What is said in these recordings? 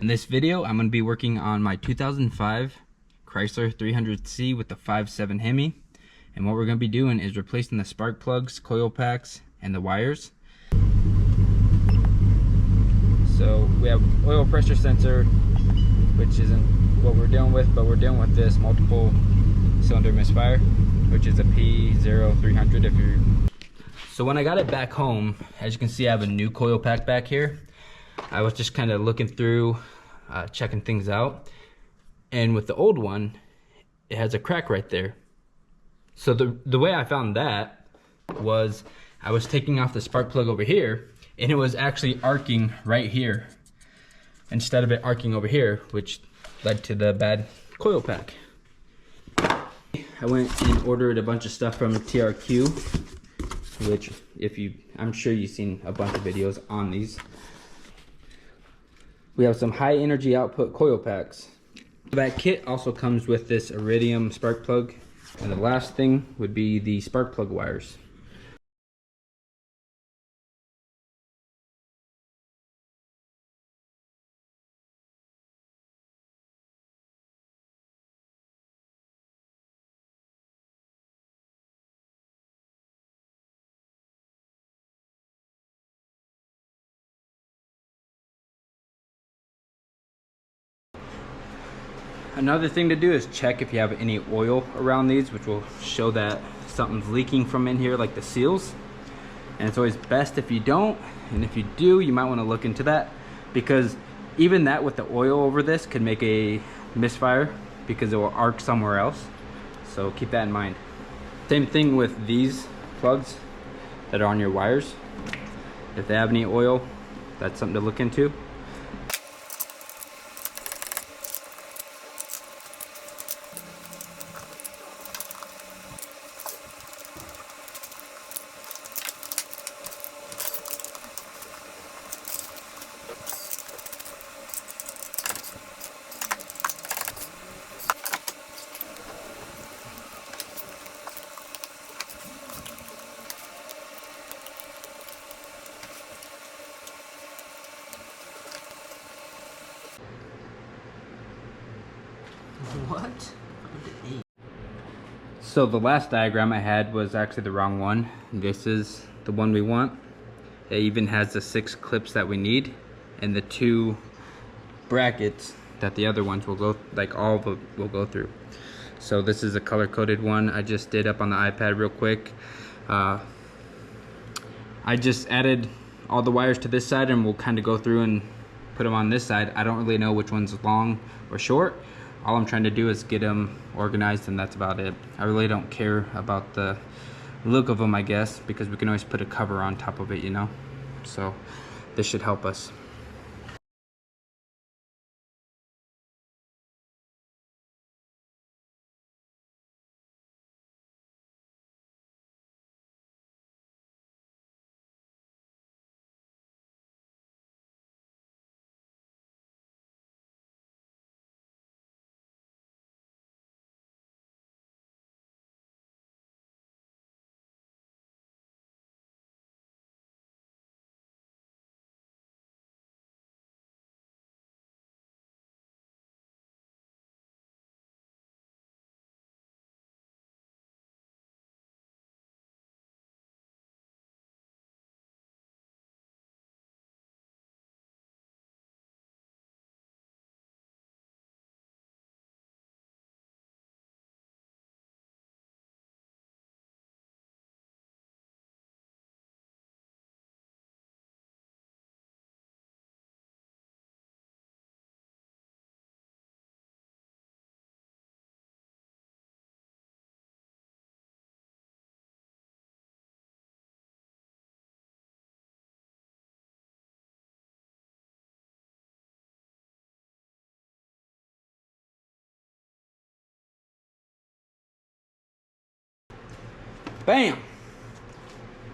In this video, I'm going to be working on my 2005 Chrysler 300C with the 5.7 Hemi. And what we're going to be doing is replacing the spark plugs, coil packs, and the wires. So we have oil pressure sensor, which isn't what we're dealing with, but we're dealing with this multiple cylinder misfire, which is a P0300 if you're... So when I got it back home, as you can see, I have a new coil pack back here. I was just kind of looking through, checking things out, and with the old one, it has a crack right there. So the way I found that was I was taking off the spark plug over here, and it was actually arcing right here instead of it arcing over here, which led to the bad coil pack. I went and ordered a bunch of stuff from TRQ, which I'm sure you've seen a bunch of videos on these. We have some high energy output coil packs. That kit also comes with this iridium spark plug, and the last thing would be the spark plug wires. Another thing to do is check if you have any oil around these, which will show that something's leaking from in here, like the seals. And it's always best if you don't, and if you do, you might want to look into that, because even that with the oil over this could make a misfire because it will arc somewhere else. So keep that in mind. Same thing with these plugs that are on your wires. If they have any oil, that's something to look into. What? So the last diagram I had was actually the wrong one. This is the one we want. It even has the 6 clips that we need and the 2 brackets that the other ones will go, like all of it will go through. So this is a color-coded one I just did up on the iPad real quick. I just added all the wires to this side, and we'll kind of go through and put them on this side. I don't really know which one's long or short. All I'm trying to do is get them organized, and that's about it. I really don't care about the look of them, I guess, because we can always put a cover on top of it, you know? So this should help us. Bam!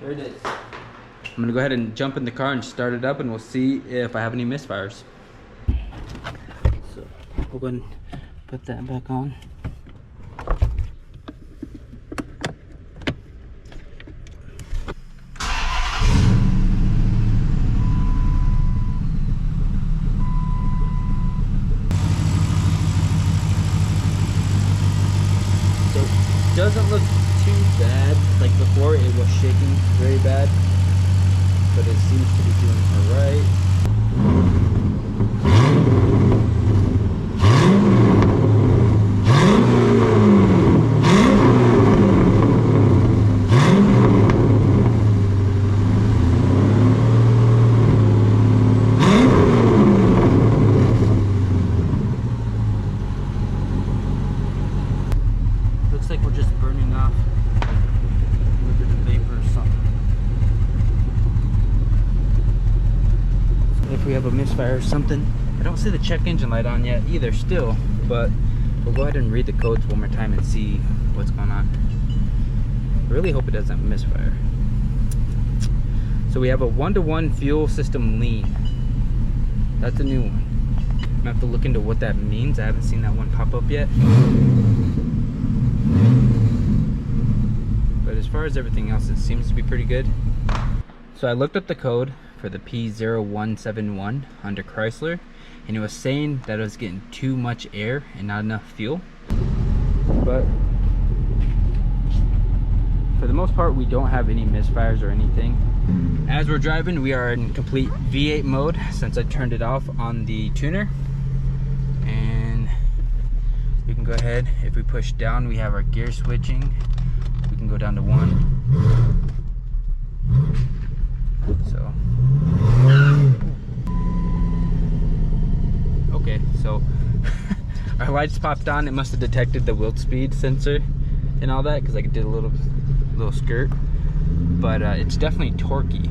There it is. I'm gonna go ahead and jump in the car and start it up, and we'll see if I have any misfires. So we'll go ahead and put that back on. misfire or something. I don't see the check engine light on yet either still, but we'll go ahead and read the codes one more time and see what's going on. I really hope it doesn't misfire. So we have a 1-to-1 fuel system lean. That's a new one. I'm gonna have to look into what that means. I haven't seen that one pop up yet. But as far as everything else, it seems to be pretty good. So I looked up the code for the P0171 under Chrysler, and it was saying that it was getting too much air and not enough fuel. But for the most part, we don't have any misfires or anything. As we're driving, we are in complete V8 mode since I turned it off on the tuner. And we can go ahead, if we push down, we have our gear switching. We can go down to 1. So okay, so our lights popped on. It must have detected the wheel speed sensor and all that, because I did a little skirt, but it's definitely torquey.